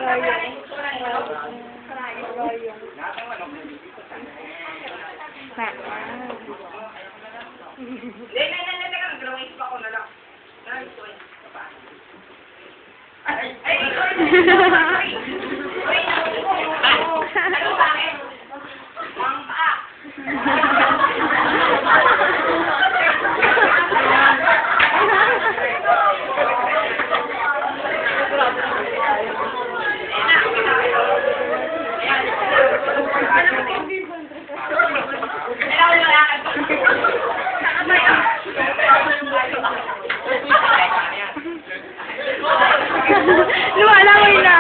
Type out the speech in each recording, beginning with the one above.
Karayong. Lumalaway na.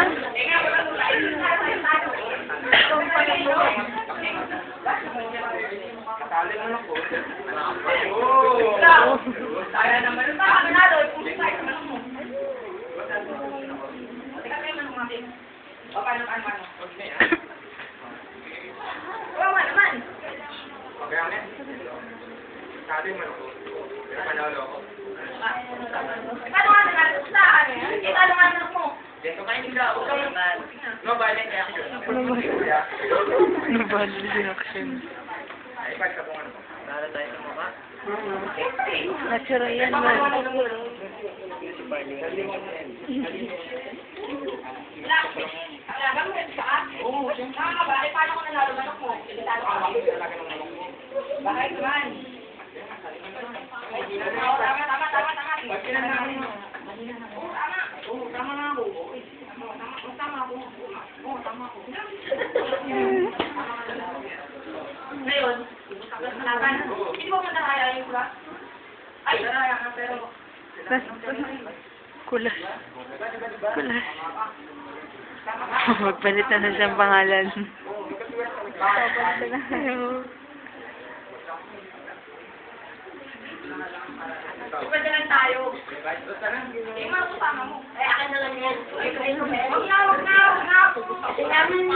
Natural yan mo. Ngayon, hindi mo magkakaya yung ba? Ay, naraya ka pero... Kulas. Kulas. Magpalit na siyang pangalan. Pwede lang tayo. Eh, mga kasama mo. Ay, akin na lang yan. Huwag na, huwag na, huwag na. Kasi namin...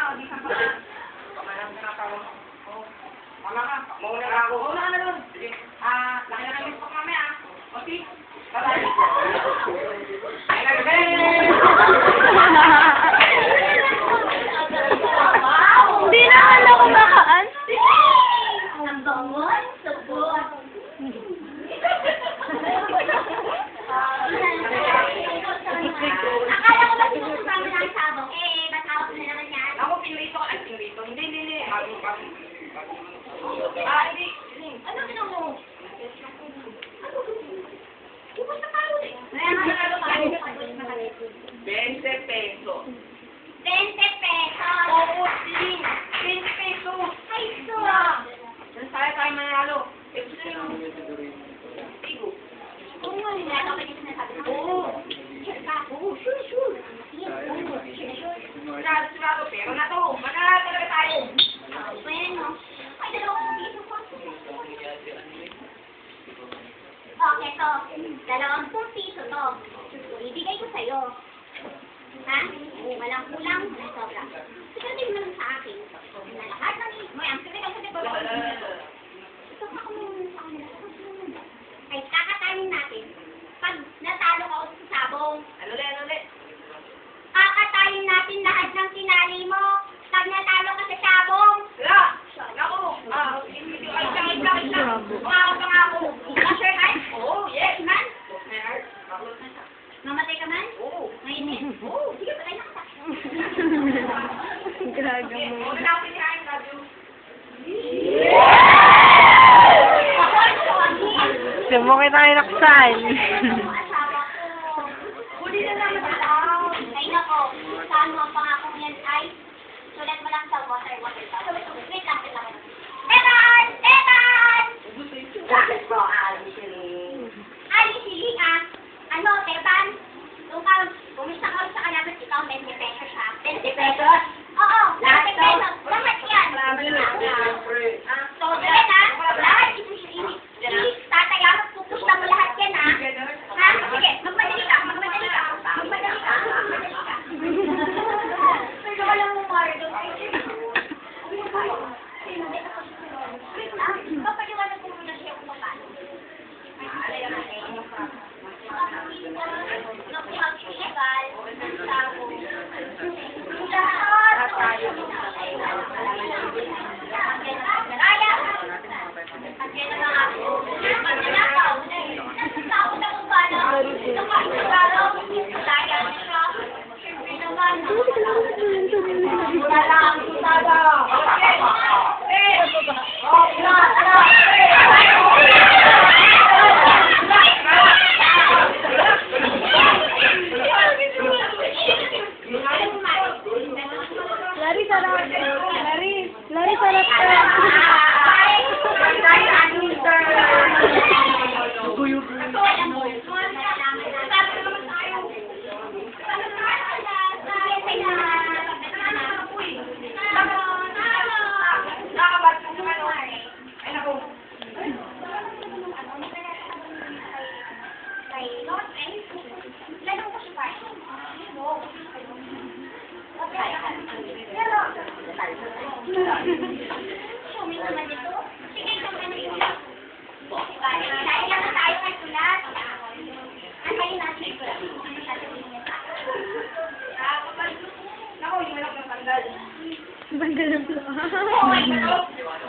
Hindi ka pa. Mama ka, mauna ka ako. Mauna ka na doon. Sige. Laki na kami pa mamaya. Okay? Bye-bye. Ay, Hindi na alam kung bakaan. ang bangon, sabon. Akala ko ba sinusama na ang sabong? Ba't hawak na naman yan? Ako, pinrito ko. Ay, pinrito. Hindi. Hindi. Ano ginawa mo? Ubus na tayo eh. 20 pesos. 20 pesos? Oo, sige. 20 pesos. Ay, so. Tayo manalo. Igo. Oo nga, nilalaw ka dito na sabi mo. Oo. Oo, sure. Sigurado, pero na to. Manalo talaga tayo. Bueno. Ay, dalawang piso po. Okay, to. 20 piso to. Ibigay ko sa'yo. Ha? Walang kulang, walang sobra. Siguro din naman sa akin. Nalahat na ni. Moy, ang sabi ko. Ito pa ako sa kanila. Ay, kakatayin natin. Pag natalo ka sa sabong. Ano ulit? Kakatayin natin lahat ng tinali mo. Pag natalo ka sa sabong. Wala. Naku. Pangako. Sure, man? Oo, yes, man. Mamatay ka man? Oo. Ngayon, oo. Sige, patay na ka. Grabe mo. Wala ako pinirahin, Gabi. Saan mo kita inaksan? Huli na naman ako. Ay, nako. Saan mo ang pangako niyan ay sulat mo lang sa water. Wait lang. Etan! Bakit po, Alice, ah. Ano, Teban? Nung bumista ka sa kanya, ikaw 20 pesos ha? 20 pesos? Oo, 20 pesos. Lahat yan. So, dali na. Lahat. Tataya, pupusta mo lahat yan ha? Ha? Sige, magmadali ka. Pero walang mumardo. Papaliwanag ko muna siya kung paano. Ay, alay natin. sarap ka. Suming naman ito. Sige, ito na ito. Dahil lang tayo kay sulat. Ano kayo nasa ito? Ano sasabihin niya sa akin? Naku, hindi mo lang natanggal. Tanggal ng Oh my God.